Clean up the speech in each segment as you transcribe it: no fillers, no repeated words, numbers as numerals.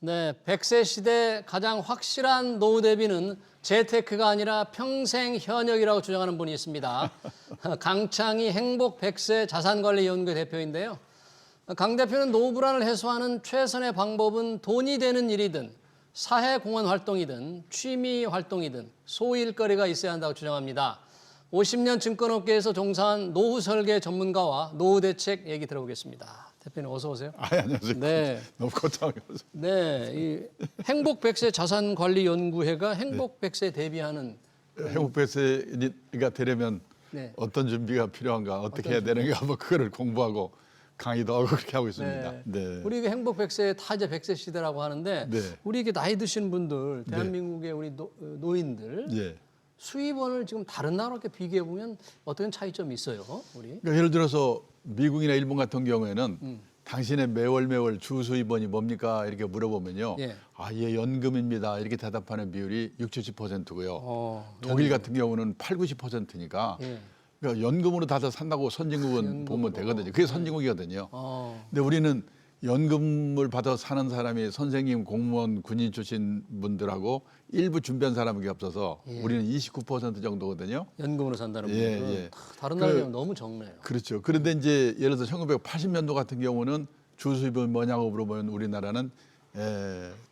네, 100세 시대 가장 확실한 노후 대비는 재테크가 아니라 평생 현역이라고 주장하는 분이 있습니다. 강창희 행복 100세 자산관리연구회 대표인데요. 강 대표는 노후 불안을 해소하는 최선의 방법은 돈이 되는 일이든 사회공헌 활동이든 취미 활동이든 소일거리가 있어야 한다고 주장합니다. 50년 증권업계에서 종사한 노후 설계 전문가와 노후 대책 얘기 들어보겠습니다. 대표님 어서 오세요. 안녕하세요. 네. 너무 거창해서. 네, 이 행복 100세 자산관리연구회가 행복 100세 대비하는 행복 100세가 되려면 네. 어떤 준비가 필요한가, 어떻게 해야 되는가, 뭐 그거를 공부하고 강의도 하고 그렇게 하고 있습니다. 네. 우리 이게 행복 100세 타 이제 100세 시대라고 하는데 네. 우리 이게 나이 드신 분들, 대한민국의 우리 노인들 예. 수입원을 지금 다른 나라와 이렇게 비교해 보면 어떤 차이점이 있어요, 우리? 그러니까 예를 들어서 미국이나 일본 같은 경우에는 당신의 매월 주 수입원이 뭡니까 이렇게 물어보면요. 예. 예, 연금입니다. 이렇게 대답하는 비율이 60, 70%고요. 독일 연금. 같은 경우는 8, 90%니까 예. 그러니까 연금으로 다들 산다고 선진국은 보면 되거든요. 그게 선진국이거든요. 근데 우리는 연금을 받아 사는 사람이 선생님, 공무원, 군인 출신 분들하고 일부 준비한 사람이 없어서 우리는 29% 정도거든요. 연금으로 산다는 예, 분들은 예. 다른 나라에 비하면 너무 적네요. 그렇죠. 그런데 이제 예를 들어서 1980년도 같은 경우는 주 수입은 뭐냐고 물어보면 우리나라는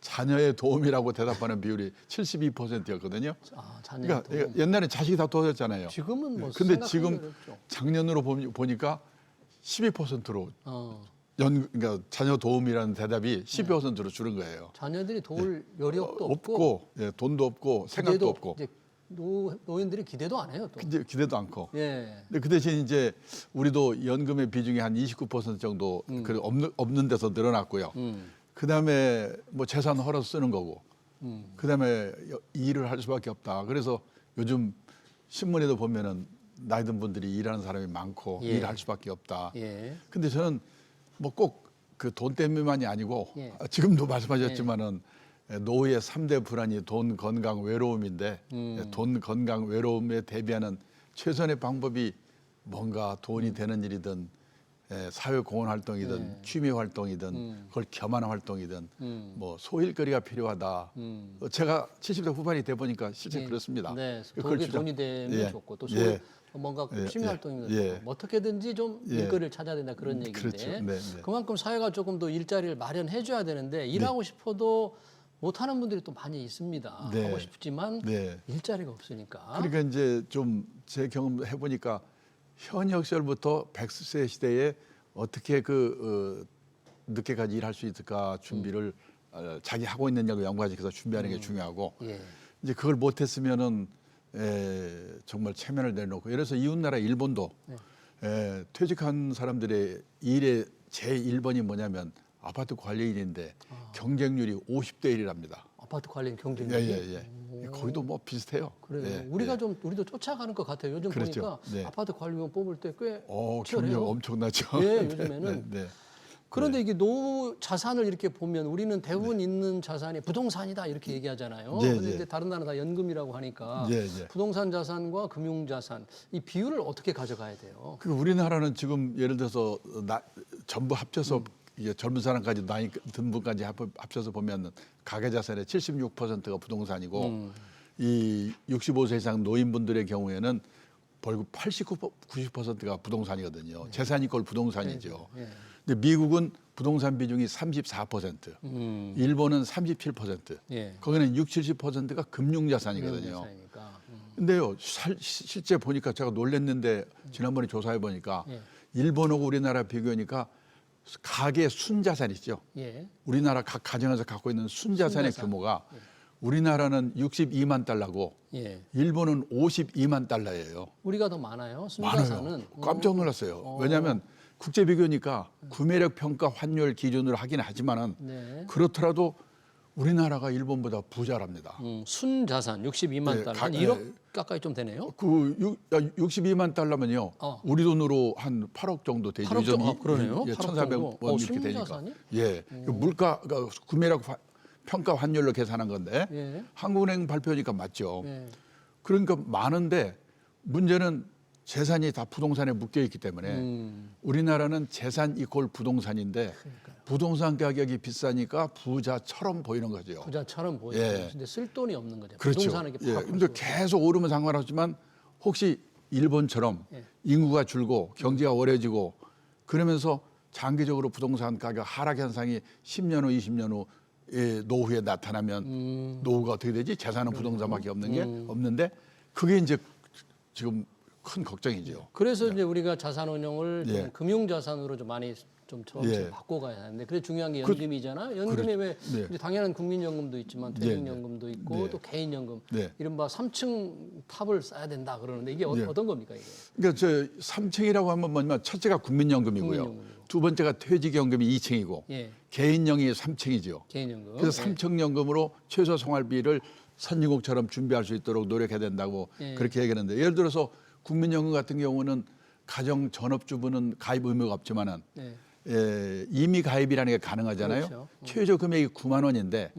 자녀의 도움이라고 대답하는 비율이 72%였거든요. 자녀의 그러니까 도움. 옛날에 자식이 다 도와줬잖아요. 지금은 뭐 근데 생각하기 지금 어렵죠. 작년으로 보니까 12%로 그러니까 자녀 도움이라는 대답이 12%로 줄은 거예요. 자녀들이 도울 여력도 없고 없고 돈도 없고 생각도 기대도 없고 이제 노인들이 기대도 안 해요, 또. 이제 기대도 않고. 예. 근데 그 대신 이제 우리도 연금의 비중이 한 29% 정도 그 없는 데서 늘어났고요. 그다음에 뭐 재산 헐어서 쓰는 거고. 그다음에 일을 할 수밖에 없다. 그래서 요즘 신문에도 보면은 나이 든 분들이 일하는 사람이 많고 예. 일을 할 수밖에 없다. 예. 근데 저는 뭐 꼭 그 돈 때문만이 아니고 예. 지금도 말씀하셨지만은 노후의 3대 불안이 돈, 건강, 외로움인데 돈, 건강, 외로움에 대비하는 최선의 방법이 뭔가 돈이 되는 일이든 사회공헌 활동이든 취미 활동이든 그걸 겸한 활동이든 뭐 소일거리가 필요하다. 제가 70대 후반이 돼 보니까 실제 그렇습니다. 네, 그걸 그게 돈이 되면 예. 좋고 또 예. 뭔가 예. 취미 활동이면 예. 뭐 어떻게든지 좀 예. 일거리를 찾아야 된다 그런 얘기인데 그렇죠. 네, 네. 그만큼 사회가 조금 더 일자리를 마련해 줘야 되는데 일하고 싶어도 못하는 분들이 또 많이 있습니다. 네. 하고 싶지만 네. 일자리가 없으니까. 그러니까 이제 좀 제 경험 해보니까 현역 시절부터 100세 시대에 어떻게 늦게까지 일할 수 있을까 준비를 자기 하고 있는 일 연관지어서 준비하는 게 중요하고 예. 이제 그걸 못했으면은 정말 체면을 내놓고 예를 들어서 이웃나라 일본도 퇴직한 사람들의 일의 제 1번이 뭐냐면 아파트 관리인인데 경쟁률이 50대 1이랍니다. 아파트 관련 경쟁력이. 예. 거기도 뭐 비슷해요. 그래요. 예, 우리도 쫓아가는 것 같아요. 요즘 그렇죠. 보니까 네. 아파트 관리원 뽑을 때 꽤 경력 치열해요. 엄청나죠. 예, 요즘에는. 네. 그런데 이게 노후 자산을 이렇게 보면 우리는 대부분 있는 자산이 부동산이다 이렇게 얘기하잖아요. 네, 그런데 네. 이제 다른 나라는 다 연금이라고 하니까 네, 네. 부동산 자산과 금융 자산 이 비율을 어떻게 가져가야 돼요? 그 우리나라는 지금 예를 들어서 전부 합쳐서 이제 젊은 사람까지 나이 든 분까지 합쳐서 보면 가계 자산의 76%가 부동산이고 이 65세 이상 노인분들의 경우에는 벌금 89, 90%가 부동산이거든요. 재산이 걸 부동산이죠. 근데 미국은 부동산 비중이 34%, 일본은 37%, 거기는 60, 70%가 금융자산이거든요. 자산이니까. 근데요, 실제 보니까 제가 놀랐는데 지난번에 조사해 보니까 일본하고 우리나라 비교하니까 가계 순자산 있죠. 예. 우리나라 각 가정에서 갖고 있는 순자산의 순자산. 규모가 우리나라는 62만 달러고 예. 일본은 52만 달러예요. 우리가 더 많아요. 많아요. 순자산은. 깜짝 놀랐어요. 왜냐하면 국제 비교니까 구매력 평가 환율 기준으로 하긴 하지만은 네. 그렇더라도 우리나라가 일본보다 부자랍니다. 순자산 62만 네, 달러. 한 가- 1억 가까이 좀 되네요. 62만 달러면요. 우리 돈으로 한 8억 정도 되죠. 8억 정도? 그러네요. 8억 1,400원 정도. 이렇게 되니까. 순자산이? 예. 물가가 구매력 평가 환율로 계산한 건데 예. 한국은행 발표니까 맞죠. 예. 그러니까 많은데 문제는 재산이 다 부동산에 묶여 있기 때문에 우리나라는 재산 이꼴 부동산인데 부동산 가격이 비싸니까 부자처럼 보이는 거죠. 부자처럼 보이죠. 예. 근데 쓸 돈이 없는 거죠. 그렇죠. 부동산은 이렇게 예. 팍 근데 계속 오르면 상관없지만 혹시 일본처럼 인구가 줄고 경제가 어려지고 그러면서 장기적으로 부동산 가격 하락 현상이 10년 후, 20년 후 노후에 나타나면 노후가 어떻게 되지? 재산은 부동산밖에 없는 게 없는데 그게 이제 지금 큰 걱정이죠. 그래서 이제 우리가 자산 운용을 좀 예. 금융 자산으로 좀 많이 좀 예. 바꿔가야 하는데 그래 중요한 게 연금이잖아. 연금에 왜 네. 이제 당연한 국민연금도 있지만 퇴직연금도 있고 네. 또 개인연금 네. 이른바 3층 탑을 쌓아야 된다 그러는데 이게 네. 어떤 겁니까 이게? 그러니까 저 3층이라고 하면 뭐냐면 첫째가 국민연금이고요. 국민연금이고. 두 번째가 퇴직연금이 2층이고 예. 개인연금이 3층이죠. 개인연금. 그래서 예. 3층 연금으로 최소 생활비를 선진국처럼 준비할 수 있도록 노력해야 된다고 예. 그렇게 얘기하는데 예를 들어서 국민연금 같은 경우는 가정 전업주부는 가입 의무가 없지만은 예. 임의 가입이라는 게 가능하잖아요. 그렇죠. 최저 금액이 9만 원인데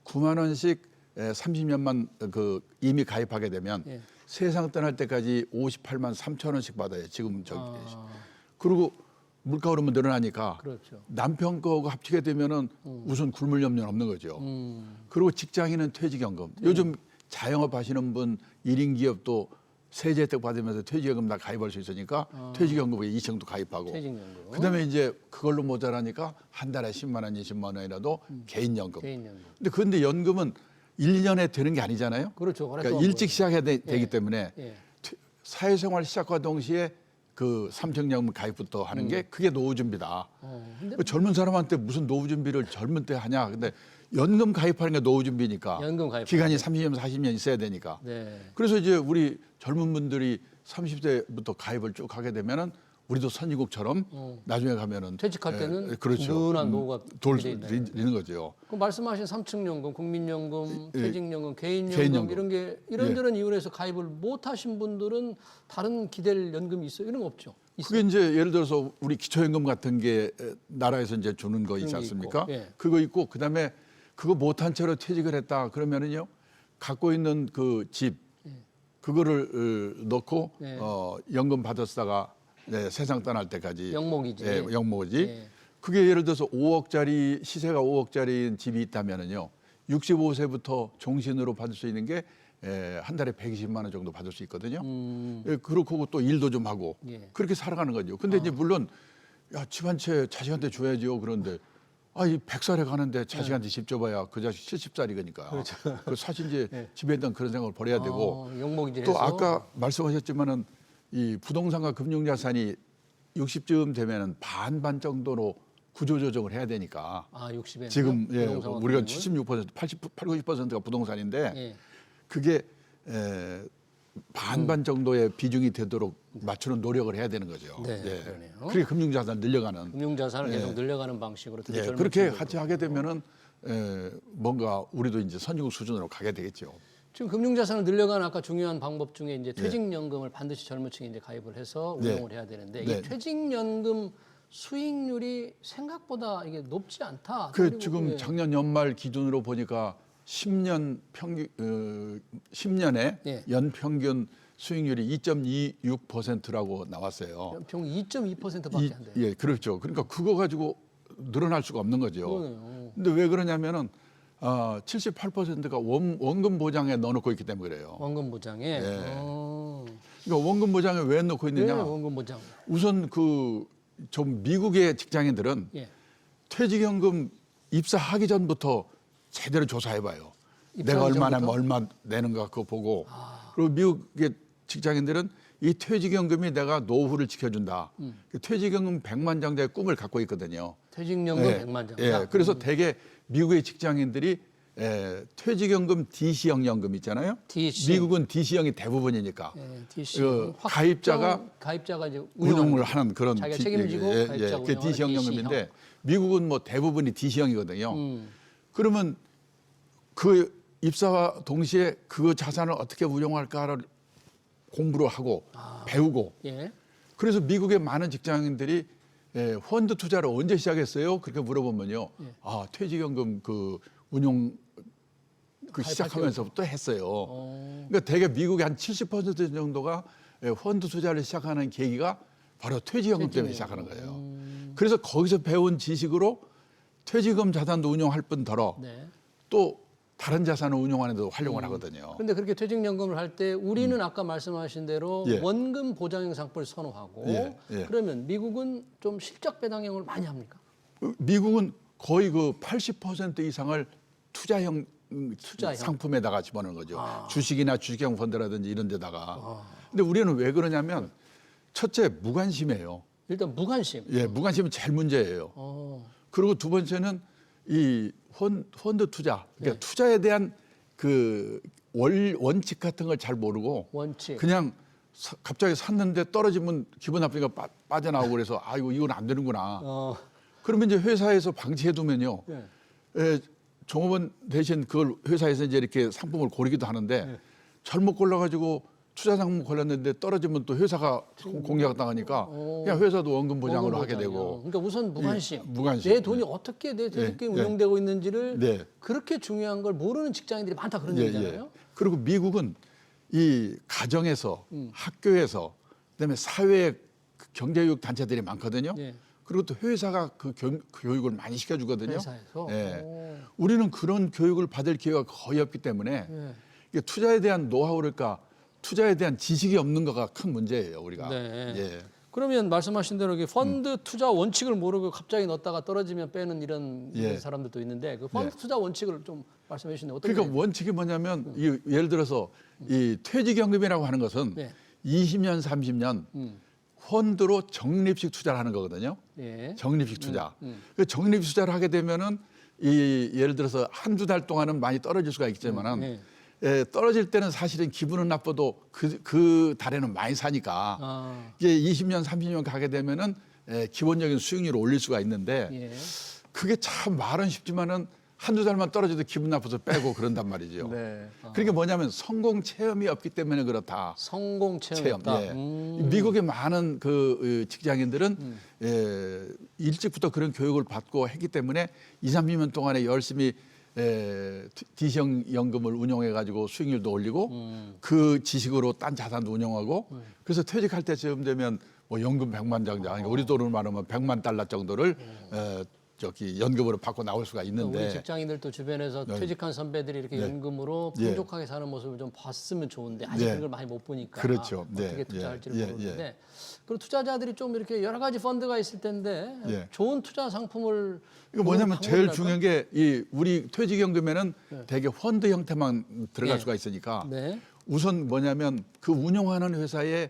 9만 원씩 30년만 그 임의 가입하게 되면 예. 세상 떠날 때까지 58만 3천 원씩 받아요. 지금 저기. 아, 그리고 물가 오르면 늘어나니까 그렇죠. 남편 거하고 합치게 되면은 우선 굶을 염려는 없는 거죠. 그리고 직장인은 퇴직연금. 요즘 자영업 하시는 분 1인 기업도 세제 혜택 받으면서 퇴직연금 다 가입할 수 있으니까 퇴직연금에 2층도 가입하고. 퇴직연금. 그다음에 이제 그걸로 모자라니까 한 달에 10만 원, 20만 원이라도 개인연금. 개인연금. 근데 연금은 1년에 되는 게 아니잖아요. 그렇죠. 그러니까 일찍 시작해야 되기 때문에 예. 사회생활 시작과 동시에 그 삼층연금 가입부터 하는 게 그게 노후 준비다. 근데 그 젊은 사람한테 무슨 노후 준비를 젊은 때 하냐. 근데 연금 가입하는 게 노후 준비니까. 연금 가입. 기간이 30년, 40년 있어야 되니까. 네. 그래서 이제 우리 젊은 분들이 30대부터 가입을 쭉 하게 되면은 우리도 선진국처럼 나중에 가면은 퇴직할 때는 그렇죠. 든든한 노후가 돌 수 준비돼 있네요. 있는 거죠. 그 말씀하신 삼층연금, 국민연금, 퇴직연금, 개인연금, 개인연금. 이런 게 이런저런 이유로 해서 가입을 못 하신 분들은 다른 기댈 연금이 있어요? 이런 거 없죠? 그게 이제 예를 들어서 우리 기초연금 같은 게 나라에서 이제 주는 거 있지 그런 게 않습니까? 있고, 예. 그거 있고 그다음에 그거 못한 채로 퇴직을 했다 그러면은요 갖고 있는 그 집 그거를 넣고 예. 연금 받았다가 세상 떠날 때까지 영목이지. 영목이지. 예. 그게 예를 들어서 5억짜리 시세가 5억짜리인 집이 있다면은요 65세부터 종신으로 받을 수 있는 게 한 달에 120만 원 정도 받을 수 있거든요. 그렇고 또 일도 좀 하고 예. 그렇게 살아가는 거죠. 근데 이제 물론 야, 집 한 채 자식한테 줘야죠. 그런데 이 100살에 가는데 자식한테 집 줘봐야 그 자식 70살이니까. 그렇죠. 그 사실 이제 집에 있던 그런 생각을 버려야 되고 영목이지 또 해서. 아까 말씀하셨지만은 이 부동산과 금융자산이 60쯤 되면은 반반 정도로 구조조정을 해야 되니까 60에 지금 우리가 76%, 80, 90%가 부동산인데 예. 그게 반반 정도의 비중이 되도록 맞추는 노력을 해야 되는 거죠. 네, 그러네요. 그게 금융자산 늘려가는. 금융자산을 계속 늘려가는 방식으로 특히 젊은 그렇게 층들도 같이 하게 되면은 뭔가 우리도 이제 선진국 수준으로 가게 되겠죠. 지금 금융자산을 늘려가는 아까 중요한 방법 중에 이제 퇴직연금을 반드시 젊은 층이 이제 가입을 해서 네. 운용을 해야 되는데 네. 이 퇴직연금 수익률이 생각보다 이게 높지 않다. 그 그리고 지금 작년 연말 기준으로 보니까 10년 평균 10년에 예. 연평균 수익률이 2.26%라고 나왔어요. 연평 2.2%밖에 안 돼요. 예, 그렇죠. 그러니까 그거 가지고 늘어날 수가 없는 거죠. 그러네요. 근데 왜 그러냐면은 78%가 원금 보장에 넣어놓고 있기 때문에 그래요. 원금 보장에. 그러니까 원금 보장에 왜 넣고 왜 있느냐? 원금 보장? 우선 그 좀 미국의 직장인들은 예. 퇴직연금 입사하기 전부터 제대로 조사해봐요. 내가 입사하기 얼마나 전부터? 얼마 내는가 그거 보고. 그리고 미국의 직장인들은 이 퇴직연금이 내가 노후를 지켜준다. 퇴직연금 100만 장자의 꿈을 갖고 있거든요. 퇴직연금 100만 장. 예, 그래서 대개 미국의 직장인들이 퇴직연금 DC형 연금 있잖아요. DC. 미국은 DC형이 대부분이니까. DC. 그 가입자가 이제 운용을 하는 그런 자기가 책임지고 가입자가 그게 운영하는 DC형 연금인데 미국은 뭐 대부분이 DC형이거든요. 그러면 그 입사와 동시에 그 자산을 어떻게 운용할까를 공부를 하고 배우고 예. 그래서 미국의 많은 직장인들이 펀드 투자를 언제 시작했어요? 그렇게 물어보면요. 퇴직연금 그 운용 그 시작하면서부터 했어요. 그러니까 대개 미국의 한 70% 정도가 펀드 투자를 시작하는 계기가 바로 퇴직연금 때문에 시작하는 거예요. 그래서 거기서 배운 지식으로 퇴직금 자산도 운용할 뿐더러 네. 또 다른 자산을 운용하는 데도 활용을 하거든요. 그런데 그렇게 퇴직연금을 할 때 우리는 아까 말씀하신 대로 예. 원금 보장형 상품을 선호하고 예, 예. 그러면 미국은 좀 실적 배당형을 많이 합니까? 미국은 거의 그 80% 이상을 투자형 투자형. 상품에다가 집어넣는 거죠. 주식이나 주식형 펀드라든지 이런 데다가. 근데 우리는 왜 그러냐면 첫째 무관심이에요. 일단 무관심. 예, 무관심은 제일 문제예요. 그리고 두 번째는 이 펀드 투자, 그러니까 투자에 대한 그 원칙 같은 걸 잘 모르고 원칙. 그냥 갑자기 샀는데 떨어지면 기분 나쁘니까 빠져나오고 그래서 아이고 이건 안 되는구나. 그러면 이제 회사에서 방치해두면요. 네. 종업원 대신 그걸 회사에서 이제 이렇게 상품을 고르기도 하는데 잘못 골라가지고 투자 상품 골랐는데 떨어지면 또 회사가 공략 당하니까 그냥 회사도 원금 보장으로 하게 되고. 그러니까 우선 무관심. 예, 무관심. 내 돈이 어떻게 내 퇴직금이 예, 운용되고 있는지를 네. 그렇게 중요한 걸 모르는 직장인들이 많다 그런 얘기잖아요. 그리고 미국은 이 가정에서 학교에서 그다음에 사회 경제교육 단체들이 많거든요. 예. 그리고 또 회사가 그 교육을 많이 시켜주거든요. 회사에서? 예. 오. 우리는 그런 교육을 받을 기회가 거의 없기 때문에 예. 이게 투자에 대한 노하우랄까 투자에 대한 지식이 없는 거가 큰 문제예요, 우리가. 네. 예. 그러면 말씀하신 대로 이게 펀드 투자 원칙을 모르고 갑자기 넣었다가 떨어지면 빼는 이런 예. 사람들도 있는데 그 펀드 네. 투자 원칙을 좀 말씀해 주시면 어떻게 그러니까 원칙이 뭐냐면 예를 들어서 이 퇴직연금이라고 하는 것은 네. 20년, 30년 펀드로 적립식 투자를 하는 거거든요. 예. 적립식 투자. 그 적립식 투자를 하게 되면은 이 예를 들어서 한두 달 동안은 많이 떨어질 수가 있지만은 떨어질 때는 사실은 기분은 나빠도 그 달에는 많이 사니까 이게 20년, 30년 가게 되면은 기본적인 수익률을 올릴 수가 있는데 예. 그게 참 말은 쉽지만은 한두 달만 떨어져도 기분 나빠서 빼고 그런단 말이죠. 네. 그러니까 뭐냐면 성공 체험이 없기 때문에 그렇다. 성공 체험이 체험. 없다. 예. 미국의 많은 그 직장인들은 일찍부터 그런 교육을 받고 했기 때문에 2, 30년 동안에 열심히 디시형 연금을 운용해 가지고 수익률도 올리고 그 지식으로 딴 자산도 운용하고 그래서 퇴직할 때쯤 되면 뭐 연금 100만 장자, 그러니까 우리 돈으로 말하면 100만 달러 정도를 저기 연금으로 받고 나올 수가 있는데 우리 직장인들도 주변에서 퇴직한 선배들이 이렇게 연금으로 풍족하게 사는 모습을 좀 봤으면 좋은데 아직 네. 그걸 많이 못 보니까 그렇죠. 어떻게 네. 투자할지를 예. 모르는데 그리고 투자자들이 좀 이렇게 여러 가지 펀드가 있을 텐데 예. 좋은 투자 상품을 이거 뭐냐면 제일 방법이랄까? 중요한 게 이 우리 퇴직연금에는 대개 펀드 형태만 들어갈 네. 수가 있으니까 네. 우선 뭐냐면 그 운영하는 회사의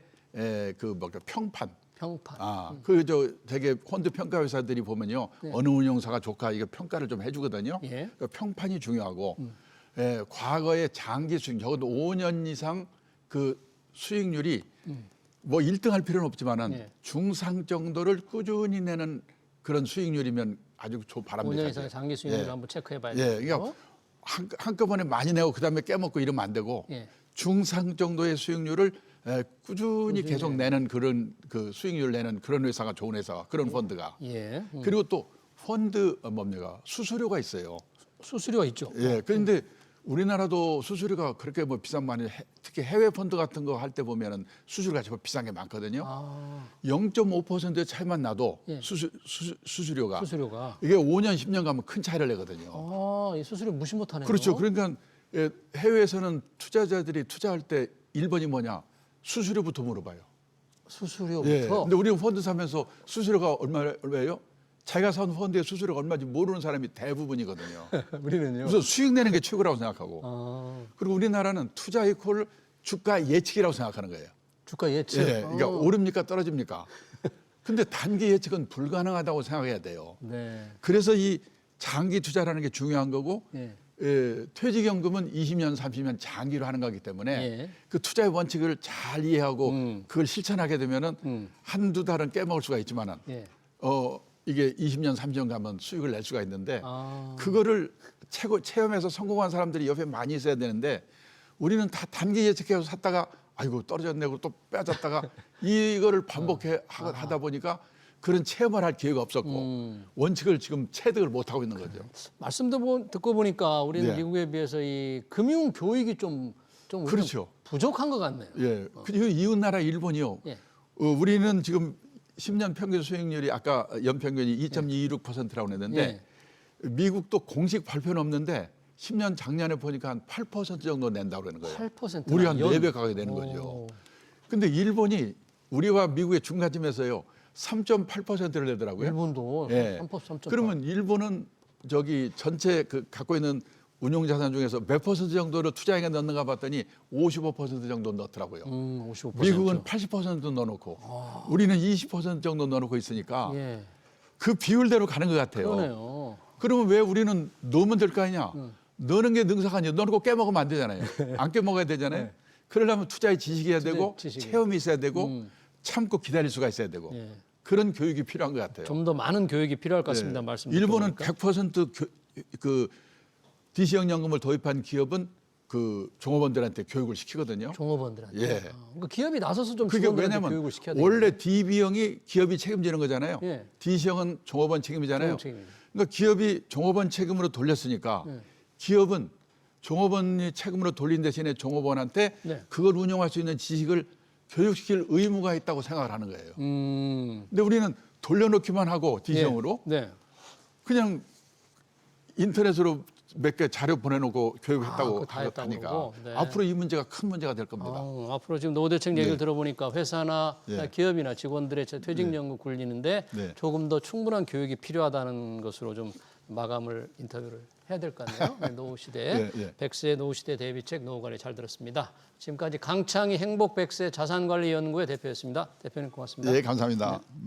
그 뭐랄까 평판. 평판. 그 저 되게 펀드 평가 회사들이 보면요 어느 운용사가 좋까 이거 평가를 좀 해주거든요. 예. 그러니까 평판이 중요하고 과거의 장기 수익 적어도 5년 이상 그 수익률이 뭐 1등할 필요는 없지만은 예. 중상 정도를 꾸준히 내는 그런 수익률이면 아주 5년 바람직하죠. 이상의 장기 수익률을 예. 한번 체크해 봐야 예, 돼요. 그러니까 한꺼번에 많이 내고 그다음에 깨먹고 이러면 안 되고 예. 중상 정도의 수익률을 꾸준히 계속 내는 그런 그 수익률 내는 그런 회사가 좋은 회사가 그런 펀드가 예. 그리고 또 펀드 뭡니까 수수료가 있어요. 수수료가 있죠. 예, 그런데 우리나라도 수수료가 그렇게 뭐 비싼 많이 특히 해외 펀드 같은 거 할 때 보면은 수수료가 좀 비싼 게 많거든요. 0.5%의 차이만 나도 예. 수수료가 수수료가. 이게 5년 10년 가면 큰 차이를 내거든요. 이 수수료 무시 못하네요. 그렇죠. 그러니까 해외에서는 투자자들이 투자할 때 1번이 뭐냐 수수료부터 물어봐요. 수수료부터. 예. 근데 우리 펀드 사면서 수수료가 얼마예요? 자기가 산 펀드의 수수료가 얼마인지 모르는 사람이 대부분이거든요. 우리는요. 우선 수익 내는 게 최고라고 생각하고 그리고 우리나라는 투자 이퀄 주가 예측이라고 생각하는 거예요. 주가 예측. 예. 그러니까 오릅니까 떨어집니까? 근데 단기 예측은 불가능하다고 생각해야 돼요. 네. 그래서 이 장기 투자라는 게 중요한 거고 예. 퇴직연금은 20년, 30년 장기로 하는 거기 때문에 예. 그 투자의 원칙을 잘 이해하고 그걸 실천하게 되면은 한두 달은 깨먹을 수가 있지만은 예. 이게 20년, 30년 가면 수익을 낼 수가 있는데 아. 그거를 체험해서 성공한 사람들이 옆에 많이 있어야 되는데 우리는 다 단기 예측해서 샀다가 아이고 떨어졌네 그리고 또 빼졌다가 이거를 반복해 하다 보니까 그런 체험을 할 기회가 없었고 원칙을 지금 체득을 못 하고 있는 거죠. 말씀 듣고 보니까 우리는 네. 미국에 비해서 이 금융 교육이 좀 좀 그렇죠. 부족한 것 같네요. 예. 그리고 이웃 나라 일본이요. 예. 우리는 지금 10년 평균 수익률이 아까 연평균이 2.26%라고 했는데 미국도 공식 발표는 없는데 10년 작년에 보니까 한 8% 정도 낸다고 그러는 거예요. 8%. 우리 한 4배 가게 되는 거죠. 근데 일본이 우리와 미국의 중간쯤에서요. 3.8%를 내더라고요. 일본도 예. 3.8. 그러면 일본은 저기 전체 그 갖고 있는 운용 자산 중에서 몇 퍼센트 정도를 투자액에 넣는가 봤더니 55% 정도 넣더라고요. 55%. 미국은 80% 넣어놓고 우리는 20% 정도 넣어놓고 있으니까 예. 그 비율대로 가는 것 같아요. 그러네요. 그러면 왜 우리는 넣으면 될 거 아니냐? 넣는 게 능사가 아니야. 넣어놓고 깨먹으면 안 되잖아요. 안 깨먹어야 되잖아요. 그러려면 투자에 지식이 해야 되고 지식이. 체험이 있어야 되고 참고 기다릴 수가 있어야 되고 예. 그런 교육이 필요한 것 같아요. 좀 더 많은 교육이 필요할 것 같습니다. 예. 말씀 일본은 듣고 100% 그 DC형 연금을 도입한 기업은 그 종업원들한테 교육을 시키거든요. 종업원들한테. 예. 그러니까 기업이 나서서 좀 그게 직원들한테 왜냐면 교육을 시켜야 돼요. 원래 DB형이 기업이 책임지는 거잖아요. 예. DC형은 종업원 책임이잖아요. 종업 책임입니다. 그러니까 기업이 종업원 책임으로 돌렸으니까 기업은 종업원이 책임으로 돌린 대신에 종업원한테 네. 그걸 운영할 수 있는 지식을 교육시킬 의무가 있다고 생각을 하는 거예요. 근데 우리는 돌려놓기만 하고 DC형으로 네. 그냥 인터넷으로 몇 개 자료 보내놓고 교육했다고 그거 다 했다고 하니까 그러고? 네. 앞으로 이 문제가 큰 문제가 될 겁니다. 앞으로 지금 노후 대책 얘기를 네. 들어보니까 회사나 네. 기업이나 직원들의 퇴직연금 굴리는데 네. 조금 더 충분한 교육이 필요하다는 것으로 좀 마감을 인터뷰를 해야 될 것 같네요. 네, 노후 시대, 네, 네. 100세 노후 시대 대비책 노후 관리 잘 들었습니다. 지금까지 강창희 행복 100세 자산관리 연구의 대표였습니다. 대표님 고맙습니다. 예, 감사합니다.